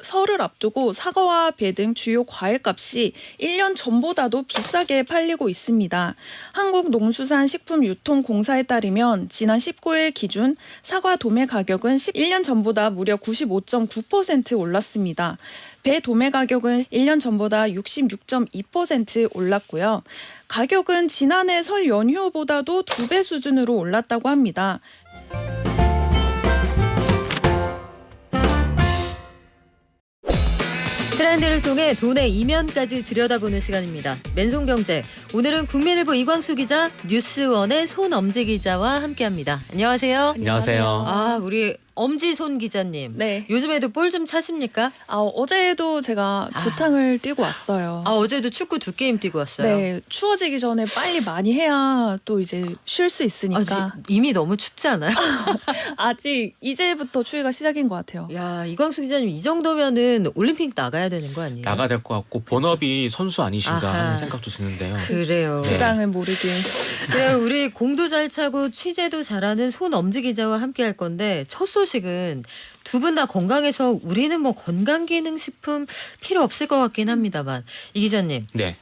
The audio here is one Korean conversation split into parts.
설을 앞두고 사과와 배 등 주요 과일값이 1년 전보다도 비싸게 팔리고 있습니다. 한국농수산식품유통공사에 따르면 지난 19일 기준 사과 도매 가격은 1년 전보다 무려 95.9% 올랐습니다. 배 도매 가격은 1년 전보다 66.2% 올랐고요. 가격은 지난해 설 연휴보다도 2배 수준으로 올랐다고 합니다. 트렌드를 통해 돈의 이면까지 들여다보는 시간입니다. 맨손경제. 오늘은 국민일보 이광수 기자, 뉴스원의 손엄지 기자와 함께합니다. 안녕하세요. 안녕하세요. 아, 우리 엄지손 기자님. 네. 요즘에도 볼 좀 차십니까? 어제도 제가 두 탕을 뛰고 왔어요. 어제도 축구 2게임 뛰고 왔어요. 네, 추워지기 전에 빨리 많이 해야 또 이제 쉴 수 있으니까. 이미 너무 춥지 않아요? 아직 이제부터 추위가 시작인 것 같아요. 야, 이광수 기자님 이 정도면은 올림픽 나가야 되는 거 아니에요? 나가야 될 것 같고 본업이 선수 아니신가 아하. 하는 생각도 드는데요. 그래요. 네. 부장은 모르게. 그래요. 우리 공도 잘 차고 취재도 잘하는 손엄지 기자와 함께 할 건데 첫 소식은 두 분 다 건강해서 우리는 뭐 건강기능식품 필요 없을 것 같긴 합니다만 이 기자님. 네.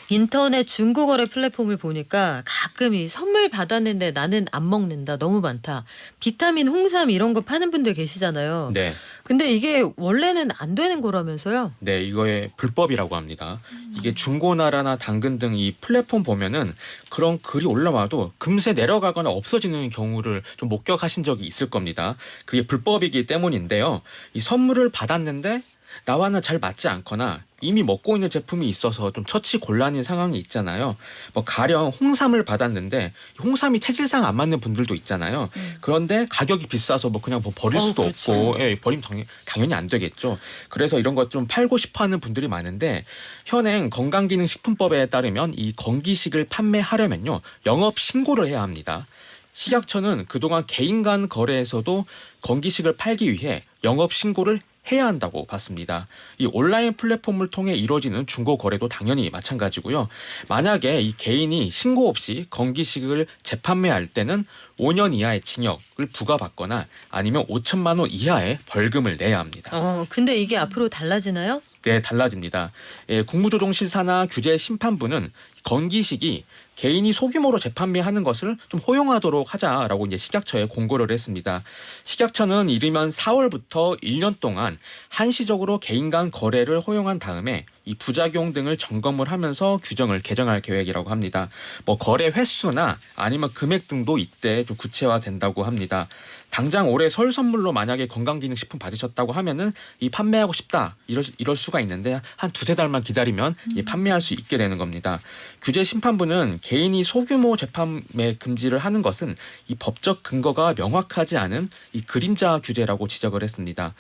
인터넷 중고거래 플랫폼을 보니까 가끔 이 선물 받았는데 나는 안 먹는다. 너무 많다. 비타민, 홍삼 이런 거 파는 분들 계시잖아요. 네. 근데 이게 원래는 안 되는 거라면서요? 네, 이거의 불법이라고 합니다. 이게 중고나라나 당근 등 이 플랫폼 보면은 그런 글이 올라와도 금세 내려가거나 없어지는 경우를 좀 목격하신 적이 있을 겁니다. 그게 불법이기 때문인데요. 이 선물을 받았는데 나와는 잘 맞지 않거나 이미 먹고 있는 제품이 있어서 좀 처치 곤란인 상황이 있잖아요. 뭐 가령 홍삼을 받았는데 홍삼이 체질상 안 맞는 분들도 있잖아요. 그런데 가격이 비싸서 뭐 그냥 뭐 버릴 수도 그렇죠. 없고, 예, 버리면 당연히 안 되겠죠. 그래서 이런 것 좀 팔고 싶어하는 분들이 많은데 현행 건강기능식품법에 따르면 이 건기식을 판매하려면요 영업 신고를 해야 합니다. 식약처는 그동안 개인 간 거래에서도 건기식을 팔기 위해 영업 신고를 해야 한다고 봤습니다. 이 온라인 플랫폼을 통해 이루어지는 중고 거래도 당연히 마찬가지고요. 만약에 이 개인이 신고 없이 건기식을 재판매할 때는 5년 이하의 징역을 부과받거나 아니면 5천만 원 이하의 벌금을 내야 합니다. 근데 이게 앞으로 달라지나요? 네, 달라집니다. 예, 국무조정실사나 규제심판부는 건기식이 개인이 소규모로 재판매하는 것을 좀 허용하도록 하자라고 이제 식약처에 공고를 했습니다. 식약처는 이르면 4월부터 1년 동안 한시적으로 개인 간 거래를 허용한 다음에 이 부작용 등을 점검을 하면서 규정을 개정할 계획이라고 합니다. 뭐 거래 횟수나 아니면 금액 등도 이때 좀 구체화된다고 합니다. 당장 올해 설 선물로 만약에 건강기능식품 받으셨다고 하면은 이 판매하고 싶다 이럴 수가 있는데 한 2-3달만 기다리면 판매할 수 있게 되는 겁니다. 규제심판부는 개인이 소규모 재판매 금지를 하는 것은 이 법적 근거가 명확하지 않은 이 그림자 규제라고 지적을 했습니다.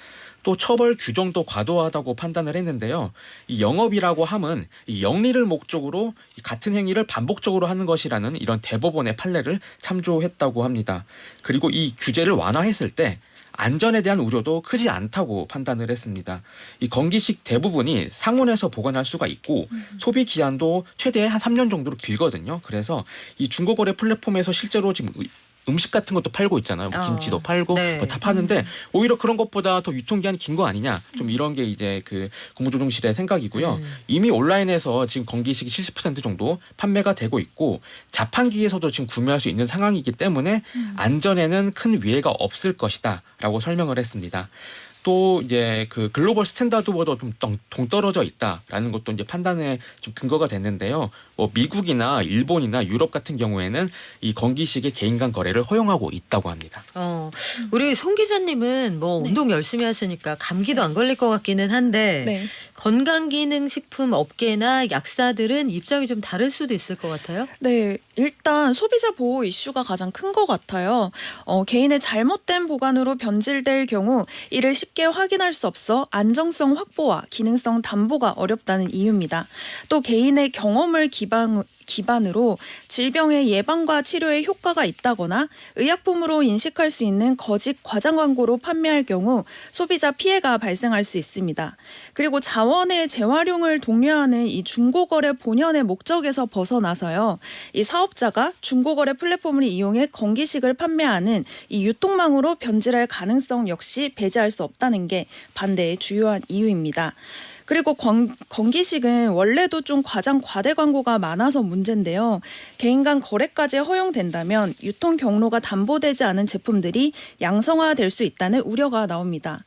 또 처벌 규정도 과도하다고 판단을 했는데요. 이 영업이라고 함은 이 영리를 목적으로 같은 행위를 반복적으로 하는 것이라는 이런 대법원의 판례를 참조했다고 합니다. 그리고 이 규제를 완화했을 때 안전에 대한 우려도 크지 않다고 판단을 했습니다. 이 건기식 대부분이 상온에서 보관할 수가 있고 소비 기한도 최대 한 3년 정도로 길거든요. 그래서 이 중고거래 플랫폼에서 실제로 지금 음식 같은 것도 팔고 있잖아요. 뭐 김치도 팔고 네. 뭐 다 파는데 오히려 그런 것보다 더 유통기한이 긴 거 아니냐. 좀 이런 게 이제 그 국무조정실의 생각이고요. 이미 온라인에서 지금 건기식이 70% 정도 판매가 되고 있고 자판기에서도 지금 구매할 수 있는 상황이기 때문에 안전에는 큰 위해가 없을 것이다라고 설명을 했습니다. 또 이제 그 글로벌 스탠다드보다 좀 동떨어져 있다라는 것도 이제 판단에 좀 근거가 됐는데요. 뭐 미국이나 일본이나 유럽 같은 경우에는 이 건기식의 개인 간 거래를 허용하고 있다고 합니다. 우리 손 기자님은 뭐 운동 열심히 하시니까 감기도 안 걸릴 것 같기는 한데 네. 건강기능식품 업계나 약사들은 입장이 좀 다를 수도 있을 것 같아요. 네, 일단 소비자 보호 이슈가 가장 큰 것 같아요. 개인의 잘못된 보관으로 변질될 경우 이를 쉽게 확인할 수 없어 안정성 확보와 기능성 담보가 어렵다는 이유입니다. 또 개인의 경험을 기반으로 질병의 예방과 치료에 효과가 있다거나 의약품으로 인식할 수 있는 거짓 과장 광고로 판매할 경우 소비자 피해가 발생할 수 있습니다. 그리고 자원의 재활용을 독려하는 이 중고거래 본연의 목적에서 벗어나서요. 이 사업자가 중고거래 플랫폼을 이용해 건기식을 판매하는 이 유통망으로 변질할 가능성 역시 배제할 수 없다는 게 반대의 주요한 이유입니다. 그리고 건기식은 원래도 좀 과장 과대 광고가 많아서 문제인데요. 개인 간 거래까지 허용된다면 유통 경로가 담보되지 않은 제품들이 양성화될 수 있다는 우려가 나옵니다.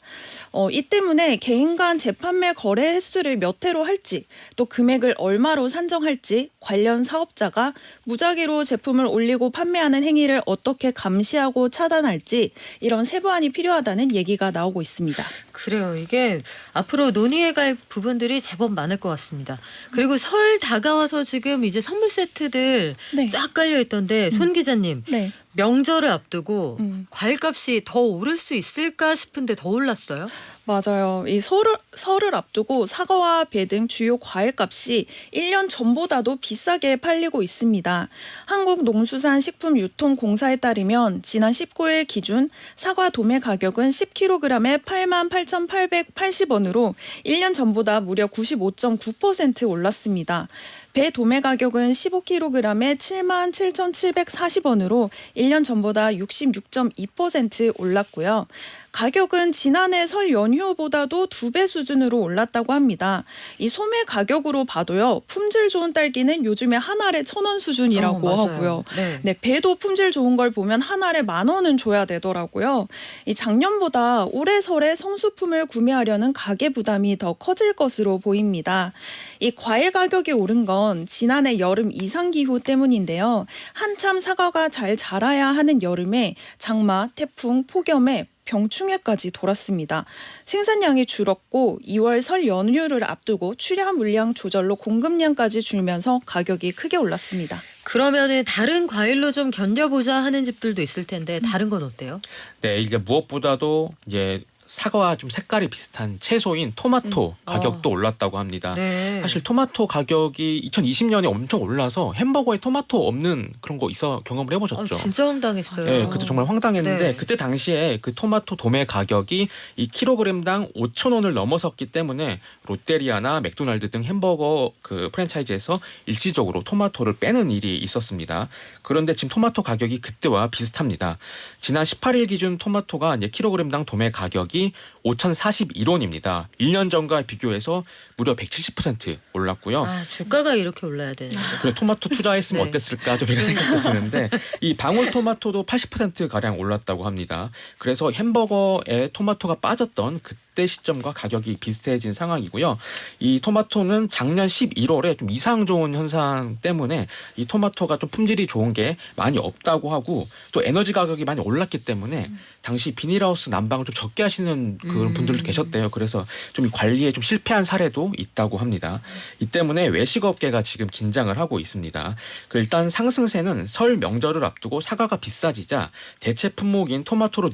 이 때문에 개인 간 재판매 거래 횟수를 몇 회로 할지 또 금액을 얼마로 산정할지 관련 사업자가 무작위로 제품을 올리고 판매하는 행위를 어떻게 감시하고 차단할지 이런 세부안이 필요하다는 얘기가 나오고 있습니다. 그래요. 이게 앞으로 논의해갈 부분들이 제법 많을 것 같습니다. 그리고 설 다가와서 지금 이제 선물 세트들 네. 쫙 깔려 있던데 손 기자님 네. 명절을 앞두고 음. 과일값이 더 오를 수 있을까 싶은데 더 올랐어요? 맞아요. 이 설을 앞두고 사과와 배 등 주요 과일값이 1년 전보다도 비싸게 팔리고 있습니다. 한국농수산식품유통공사에 따르면 지난 19일 기준 사과 도매 가격은 10kg에 88,880원으로 1년 전보다 무려 95.9% 올랐습니다. 배 도매 가격은 15kg에 77,740원으로 1년 전보다 66.2% 올랐고요. 가격은 지난해 설 연휴보다도 2배 수준으로 올랐다고 합니다. 이 소매 가격으로 봐도요. 품질 좋은 딸기는 요즘에 한 알에 1,000원 수준이라고 맞아요. 하고요. 네. 네, 배도 품질 좋은 걸 보면 한 알에 10,000원은 줘야 되더라고요. 이 작년보다 올해 설에 성수품을 구매하려는 가계 부담이 더 커질 것으로 보입니다. 이 과일 가격이 오른 건 지난해 여름 이상 기후 때문인데요. 한참 사과가 잘 자라야 하는 여름에 장마, 태풍, 폭염에 병충해까지 돌았습니다. 생산량이 줄었고 2월 설 연휴를 앞두고 출하 물량 조절로 공급량까지 줄면서 가격이 크게 올랐습니다. 그러면은 다른 과일로 좀 견뎌보자 하는 집들도 있을 텐데 다른 건 어때요? 네, 이제 무엇보다도 이제 사과와 좀 색깔이 비슷한 채소인 토마토 가격도 올랐다고 합니다. 네. 사실 토마토 가격이 2020년에 엄청 올라서 햄버거에 토마토 없는 그런 거 경험을 해보셨죠? 진짜 황당했어요. 네, 그때 정말 황당했는데 네. 그때 당시에 그 토마토 도매 가격이 이 킬로그램당 5,000원을 넘어섰기 때문에 롯데리아나 맥도날드 등 햄버거 그 프랜차이즈에서 일시적으로 토마토를 빼는 일이 있었습니다. 그런데 지금 토마토 가격이 그때와 비슷합니다. 지난 18일 기준 토마토가 이제 킬로그램당 도매 가격이 5,041원입니다. 1년 전과 비교해서 무려 170% 올랐고요. 아, 주가가 이렇게 올라야 되는데. 그래 토마토 투자했으면 네. 어땠을까 좀 이런 생각도 드는데 이 방울토마토도 80% 가량 올랐다고 합니다. 그래서 햄버거에 토마토가 빠졌던 그때 시점과 가격이 비슷해진 상황이고요. 이 토마토는 작년 11월에 좀 이상 좋은 현상 때문에 이 토마토가 좀 품질이 좋은 게 많이 없다고 하고 또 에너지 가격이 많이 올랐기 때문에 당시 비닐하우스 난방을 좀 적게 하시는 그런 분들도 계셨대요. 그래서 좀 이 관리에 좀 실패한 사례도 있다고 합니다. 이 때문에 외식업계가 지금 긴장을 하고 있습니다. 일단 상승세는 설 명절을 앞두고 사과가 비싸지자 대체 품목인 토마토로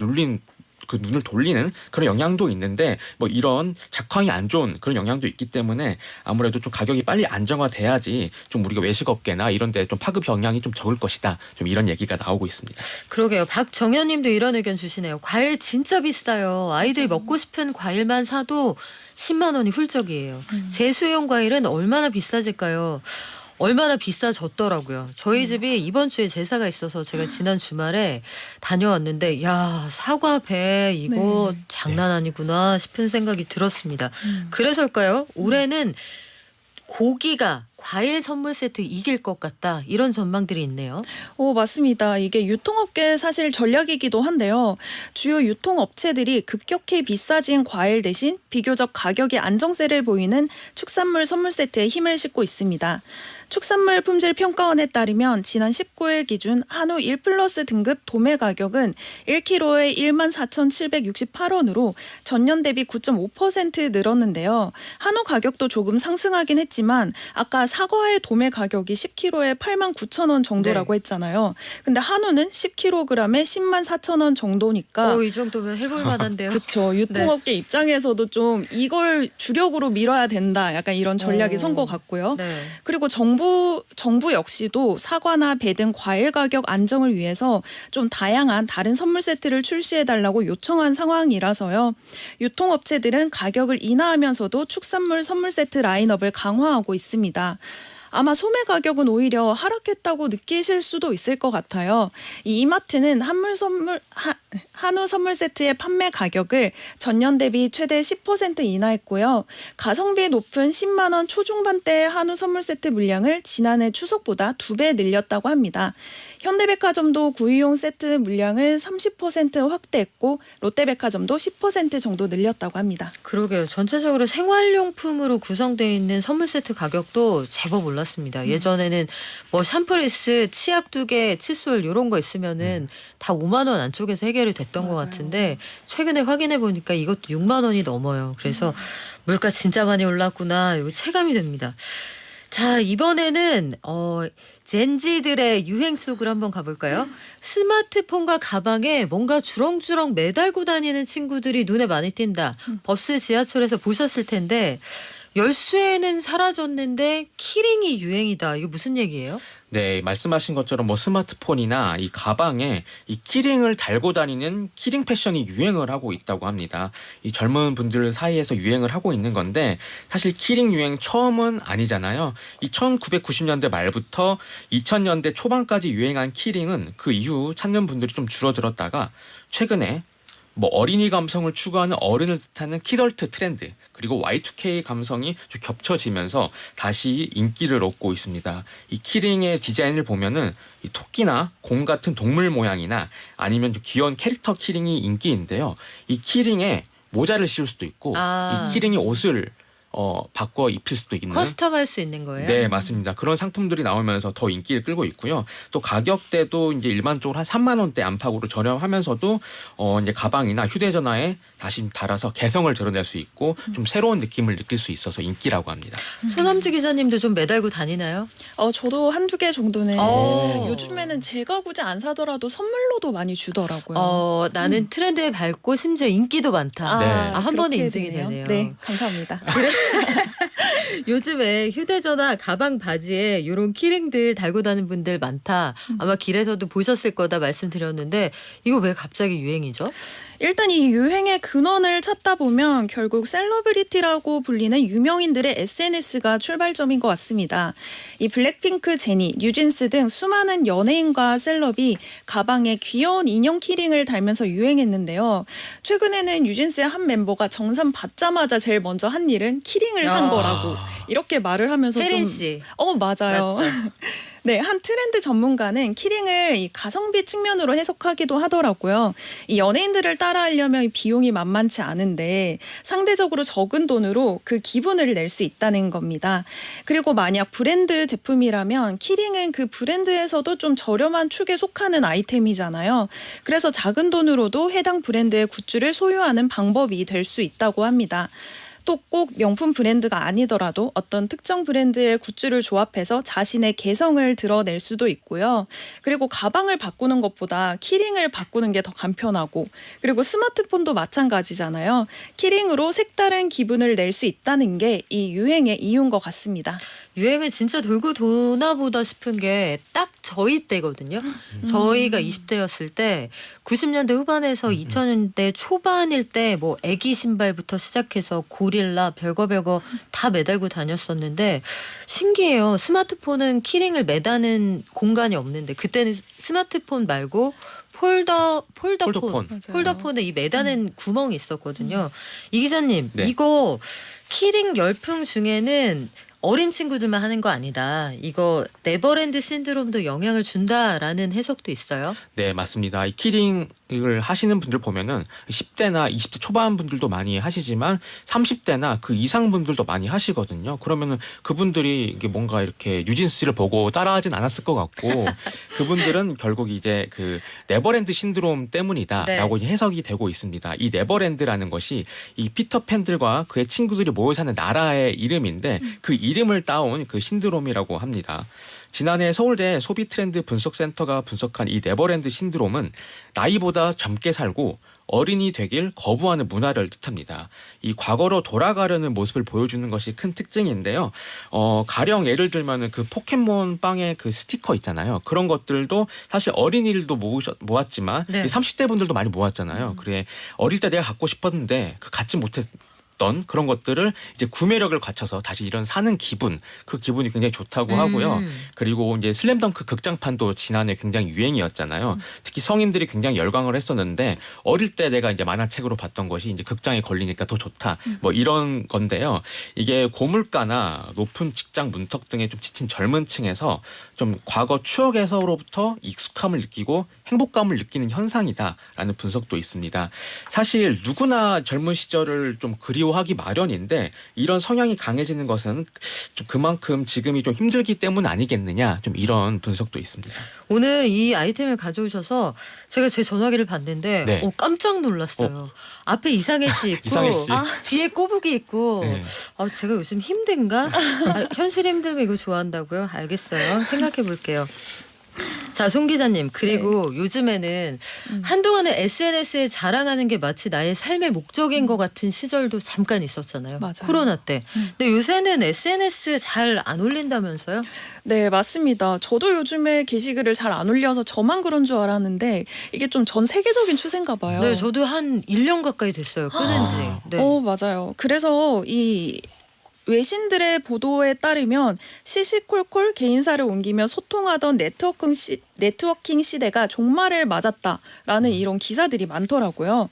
그 눈을 돌리는 그런 영향도 있는데 뭐 이런 작황이 안 좋은 그런 영향도 있기 때문에 아무래도 좀 가격이 빨리 안정화돼야지 좀 우리가 외식업계나 이런 데 좀 파급 영향이 좀 적을 것이다. 좀 이런 얘기가 나오고 있습니다. 그러게요. 박정현 님도 이런 의견 주시네요. 과일 진짜 비싸요. 아이들이 먹고 싶은 과일만 사도 10만 원이 훌쩍이에요. 제수용 과일은 얼마나 비싸질까요? 얼마나 비싸졌더라고요. 저희 집이 이번 주에 제사가 있어서 제가 지난 주말에 다녀왔는데 야 사과 배 이거 네. 장난 아니구나 싶은 생각이 들었습니다. 그래서일까요? 올해는 고기가 과일 선물 세트 이길 것 같다 이런 전망들이 있네요. 맞습니다. 이게 유통업계 사실 전략이기도 한데요. 주요 유통업체들이 급격히 비싸진 과일 대신 비교적 가격이 안정세를 보이는 축산물 선물 세트에 힘을 싣고 있습니다. 축산물 품질 평가원에 따르면 지난 19일 기준 한우 1플러스 등급 도매 가격은 1kg에 14,768원으로 전년 대비 9.5% 늘었는데요. 한우 가격도 조금 상승하긴 했지만 아까 사과의 도매 가격이 10kg에 89,000원 정도라고 네. 했잖아요. 근데 한우는 10kg에 104,000원 정도니까 이 정도면 해볼 만한데요. 그렇죠. 유통업계 입장에서도 좀 이걸 주력으로 밀어야 된다. 약간 이런 전략이 선 것 같고요. 네. 그리고 정부 역시도 사과나 배 등 과일 가격 안정을 위해서 좀 다양한 다른 선물 세트를 출시해달라고 요청한 상황이라서요. 유통업체들은 가격을 인하하면서도 축산물 선물 세트 라인업을 강화하고 있습니다. 아마 소매 가격은 오히려 하락했다고 느끼실 수도 있을 것 같아요. 이 이마트는 한우 선물 세트의 판매 가격을 전년 대비 최대 10% 인하했고요. 가성비 높은 10만 원 초중반대의 한우 선물 세트 물량을 지난해 추석보다 2배 늘렸다고 합니다. 현대백화점도 구이용 세트 물량을 30% 확대했고 롯데백화점도 10% 정도 늘렸다고 합니다. 그러게요. 전체적으로 생활용품으로 구성되어 있는 선물 세트 가격도 제법 올랐습니다. 예전에는 뭐 샴푸리스, 치약 2개, 칫솔 이런 거 있으면은 다 5만 원 안쪽에서 해결이 됐던 것 맞아요. 같은데 최근에 확인해 보니까 이것도 6만 원이 넘어요. 그래서 물가 진짜 많이 올랐구나. 이거 체감이 됩니다. 자, 이번에는 젠지들의 유행 속으로 한번 가볼까요? 스마트폰과 가방에 뭔가 주렁주렁 매달고 다니는 친구들이 눈에 많이 띈다. 버스, 지하철에서 보셨을 텐데 열쇠는 사라졌는데 키링이 유행이다. 이거 무슨 얘기예요? 네, 말씀하신 것처럼 뭐 스마트폰이나 이 가방에 이 키링을 달고 다니는 키링 패션이 유행을 하고 있다고 합니다. 이 젊은 분들 사이에서 유행을 하고 있는 건데 사실 키링 유행 처음은 아니잖아요. 이 1990년대 말부터 2000년대 초반까지 유행한 키링은 그 이후 찾는 분들이 좀 줄어들었다가 최근에 뭐 어린이 감성을 추구하는 어른을 뜻하는 키덜트 트렌드 그리고 Y2K 감성이 좀 겹쳐지면서 다시 인기를 얻고 있습니다. 이 키링의 디자인을 보면은 이 토끼나 곰 같은 동물 모양이나 아니면 좀 귀여운 캐릭터 키링이 인기인데요. 이 키링에 모자를 씌울 수도 있고 이 키링이 옷을 바꿔 입힐 수도 있는 커스텀할 수 있는 거예요? 네, 맞습니다. 그런 상품들이 나오면서 더 인기를 끌고 있고요. 또 가격대도 이제 일반적으로 한 3만 원대 안팎으로 저렴하면서도 이제 가방이나 휴대전화에 다시 달아서 개성을 드러낼 수 있고 좀 새로운 느낌을 느낄 수 있어서 인기라고 합니다. 손엄지 기자님도 좀 매달고 다니나요? 저도 한두 개 정도는 오. 요즘에는 제가 굳이 안 사더라도 선물로도 많이 주더라고요. 나는 트렌드에 밟고 심지어 인기도 많다. 네. 한 번에 그렇게 인증이 되네요. 네, 감사합니다. 요즘에 휴대전화, 가방, 바지에 이런 키링들 달고 다니는 분들 많다. 아마 길에서도 보셨을 거다 말씀드렸는데 이거 왜 갑자기 유행이죠? 일단 이 유행의 근원을 찾다 보면 결국 셀러브리티라고 불리는 유명인들의 SNS가 출발점인 것 같습니다. 이 블랙핑크, 제니, 뉴진스 등 수많은 연예인과 셀럽이 가방에 귀여운 인형 키링을 달면서 유행했는데요. 최근에는 뉴진스의 한 멤버가 정산 받자마자 제일 먼저 한 일은 키링을 산 거라고 이렇게 말을 하면서 혜린 좀 씨. 맞아요. 맞죠? 네, 한 트렌드 전문가는 키링을 이 가성비 측면으로 해석하기도 하더라고요. 이 연예인들을 따라하려면 비용이 만만치 않은데 상대적으로 적은 돈으로 그 기분을 낼 수 있다는 겁니다. 그리고 만약 브랜드 제품이라면 키링은 그 브랜드에서도 좀 저렴한 축에 속하는 아이템이잖아요. 그래서 작은 돈으로도 해당 브랜드의 굿즈를 소유하는 방법이 될 수 있다고 합니다. 또 꼭 명품 브랜드가 아니더라도 어떤 특정 브랜드의 굿즈를 조합해서 자신의 개성을 드러낼 수도 있고요. 그리고 가방을 바꾸는 것보다 키링을 바꾸는 게 더 간편하고 그리고 스마트폰도 마찬가지잖아요. 키링으로 색다른 기분을 낼 수 있다는 게 이 유행의 이유인 것 같습니다. 유행을 진짜 돌고 도나 보다 싶은 게 딱 저희 때거든요. 저희가 20대였을 때 90년대 후반에서 2000년대 초반일 때 뭐 애기 신발부터 시작해서 고릴라 별거 다 매달고 다녔었는데 신기해요. 스마트폰은 키링을 매다는 공간이 없는데 그때는 스마트폰 말고 폴더폰. 맞아요. 폴더폰에 이 매다는 구멍이 있었거든요. 이 기자님, 네. 이거 키링 열풍 중에는 어린 친구들만 하는 거 아니다. 이거 네버랜드 신드롬도 영향을 준다라는 해석도 있어요. 네, 맞습니다. 이 키링 을 하시는 분들 보면은 10대나 20대 초반 분들도 많이 하시지만 30대나 그 이상 분들도 많이 하시거든요. 그러면은 그분들이 이게 뭔가 이렇게 뉴진스를 보고 따라하진 않았을 것 같고 그분들은 결국 이제 그 네버랜드 신드롬 때문이다라고 네. 해석이 되고 있습니다. 이 네버랜드라는 것이 이 피터팬들과 그의 친구들이 모여 사는 나라의 이름인데 그 이름을 따온 그 신드롬이라고 합니다. 지난해 서울대 소비트렌드 분석센터가 분석한 이 네버랜드 신드롬은 나이보다 젊게 살고 어린이 되길 거부하는 문화를 뜻합니다. 이 과거로 돌아가려는 모습을 보여주는 것이 큰 특징인데요. 가령 예를 들면은 그 포켓몬 빵의 그 스티커 있잖아요. 그런 것들도 사실 어린이들도 모았지만 네. 30대 분들도 많이 모았잖아요. 그래 어릴 때 내가 갖고 싶었는데 그 갖지 못했 그런 것들을 이제 구매력을 갖춰서 다시 이런 사는 기분, 그 기분이 굉장히 좋다고 하고요. 그리고 이제 슬램덩크 극장판도 지난해 굉장히 유행이었잖아요. 특히 성인들이 굉장히 열광을 했었는데 어릴 때 내가 이제 만화책으로 봤던 것이 이제 극장에 걸리니까 더 좋다. 뭐 이런 건데요. 이게 고물가나 높은 직장 문턱 등에 좀 지친 젊은 층에서 좀 과거 추억에서로부터 익숙함을 느끼고 행복감을 느끼는 현상이다라는 분석도 있습니다. 사실 누구나 젊은 시절을 좀 그리워하기 마련인데 이런 성향이 강해지는 것은 좀 그만큼 지금이 좀 힘들기 때문 아니겠느냐 좀 이런 분석도 있습니다. 오늘 이 아이템을 가져오셔서 제가 제 전화기를 봤는데 네. 깜짝 놀랐어요. 앞에 이상해 씨 있고 이상해 씨. 뒤에 꼬북이 있고 네. 제가 요즘 힘든가? 현실 힘들면 이거 좋아한다고요? 알겠어요. 생각해 볼게요. 자, 송 기자님. 그리고 요즘에는 한동안은 SNS에 자랑하는 게 마치 나의 삶의 목적인 것 같은 시절도 잠깐 있었잖아요. 맞아요. 코로나 때. 근데 요새는 SNS 잘 안 올린다면서요? 네, 맞습니다. 저도 요즘에 게시글을 잘 안 올려서 저만 그런 줄 알았는데 이게 좀 전 세계적인 추세인가 봐요. 네, 저도 한 1년 가까이 됐어요. 끊은 지. 네. 맞아요. 그래서 이 외신들의 보도에 따르면 시시콜콜 개인사를 옮기며 소통하던 네트워킹 시대가 종말을 맞았다라는 이런 기사들이 많더라고요.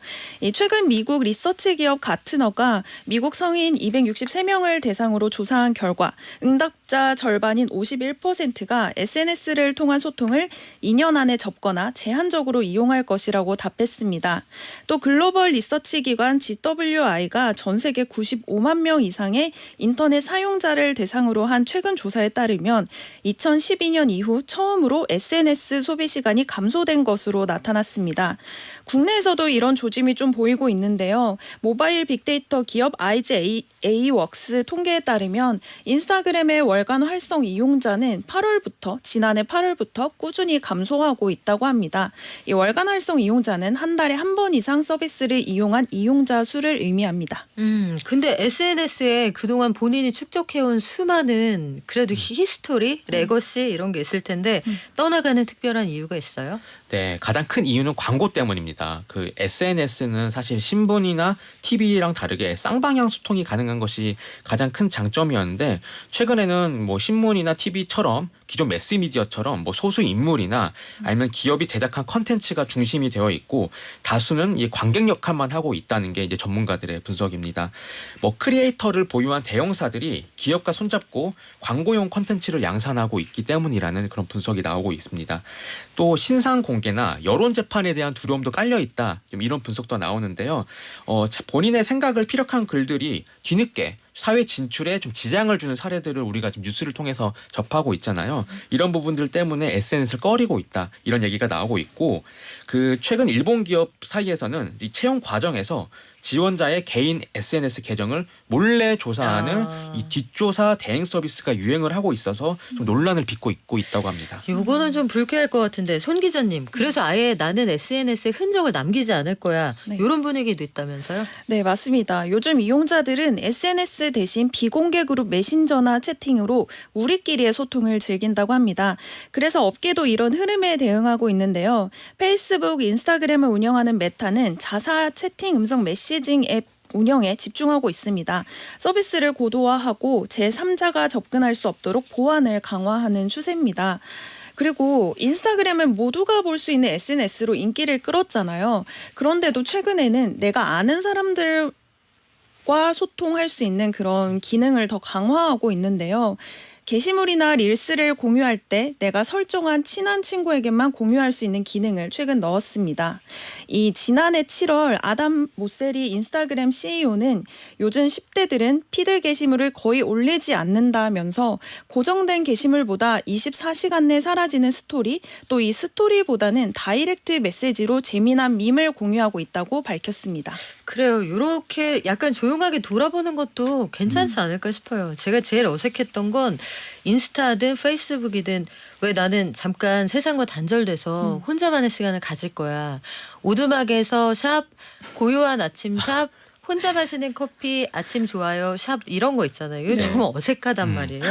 최근 미국 리서치 기업 가트너가 미국 성인 263명을 대상으로 조사한 결과 응답자 절반인 51%가 SNS를 통한 소통을 2년 안에 접거나 제한적으로 이용할 것이라고 답했습니다. 또 글로벌 리서치 기관 GWI가 전 세계 95만 명 이상의 인터넷 사용자를 대상으로 한 최근 조사에 따르면 2012년 이후 처음으로 SNS 소비 시간이 감소된 것으로 나타났습니다. 국내에서도 이런 조짐이 좀 보이고 있는데요. 모바일 빅데이터 기업 IGA웍스 통계에 따르면 인스타그램의 월간 활성 이용자는 지난해 8월부터 꾸준히 감소하고 있다고 합니다. 이 월간 활성 이용자는 한 달에 한 번 이상 서비스를 이용한 이용자 수를 의미합니다. 근데 SNS에 그동안 본인이 축적해온 수많은 그래도 히스토리, 레거시 이런 게 있을 텐데 떠나가는 특별한 이유가 있어요? 네, 가장 큰 이유는 광고 때문입니다. 그 SNS는 사실 신문이나 TV랑 다르게 쌍방향 소통이 가능한 것이 가장 큰 장점이었는데 최근에는 뭐 신문이나 TV처럼 기존 매스미디어처럼 뭐 소수 인물이나 아니면 기업이 제작한 컨텐츠가 중심이 되어 있고 다수는 이 관객 역할만 하고 있다는 게 이제 전문가들의 분석입니다. 뭐 크리에이터를 보유한 대형사들이 기업과 손잡고 광고용 컨텐츠를 양산하고 있기 때문이라는 그런 분석이 나오고 있습니다. 또 신상 공개나 여론 재판에 대한 두려움도 깔려 있다. 좀 이런 분석도 나오는데요. 본인의 생각을 피력한 글들이 뒤늦게 사회 진출에 좀 지장을 주는 사례들을 우리가 좀 뉴스를 통해서 접하고 있잖아요. 이런 부분들 때문에 SNS를 꺼리고 있다. 이런 얘기가 나오고 있고 그 최근 일본 기업 사이에서는 이 채용 과정에서 지원자의 개인 SNS 계정을 몰래 조사하는 이 뒷조사 대행 서비스가 유행을 하고 있어서 좀 논란을 빚고 있다고 합니다. 요거는 좀 불쾌할 것 같은데 손 기자님 그래서 아예 나는 SNS에 흔적을 남기지 않을 거야 네. 이런 분위기도 있다면서요? 네, 맞습니다. 요즘 이용자들은 SNS 대신 비공개 그룹 메신저나 채팅으로 우리끼리의 소통을 즐긴다고 합니다. 그래서 업계도 이런 흐름에 대응하고 있는데요. 페이스북, 인스타그램을 운영하는 메타는 자사 채팅 음성 메시징 앱 운영에 집중하고 있습니다. 서비스를 고도화하고 제3자가 접근할 수 없도록 보안을 강화하는 추세입니다. 그리고 인스타그램은 모두가 볼 수 있는 SNS로 인기를 끌었잖아요. 그런데도 최근에는 내가 아는 사람들과 소통할 수 있는 그런 기능을 더 강화하고 있는데요. 게시물이나 릴스를 공유할 때 내가 설정한 친한 친구에게만 공유할 수 있는 기능을 최근 넣었습니다. 이 지난해 7월 아담 모세리 인스타그램 CEO는 요즘 10대들은 피드 게시물을 거의 올리지 않는다면서 고정된 게시물보다 24시간 내 사라지는 스토리, 또 이 스토리보다는 다이렉트 메시지로 재미난 밈을 공유하고 있다고 밝혔습니다. 그래요. 이렇게 약간 조용하게 돌아보는 것도 괜찮지 않을까 싶어요. 제가 제일 어색했던 건 인스타든 페이스북이든 왜 나는 잠깐 세상과 단절돼서 혼자만의 시간을 가질 거야. 오두막에서 샵, 고요한 아침 샵, 혼자 마시는 커피, 아침 좋아요, 샵 이런 거 있잖아요. 이거 네. 좀 어색하단 말이에요.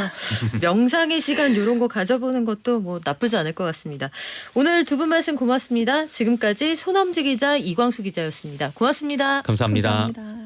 명상의 시간 이런 거 가져보는 것도 뭐 나쁘지 않을 것 같습니다. 오늘 두 분 말씀 고맙습니다. 지금까지 손엄지 기자, 이광수 기자였습니다. 고맙습니다. 감사합니다. 감사합니다.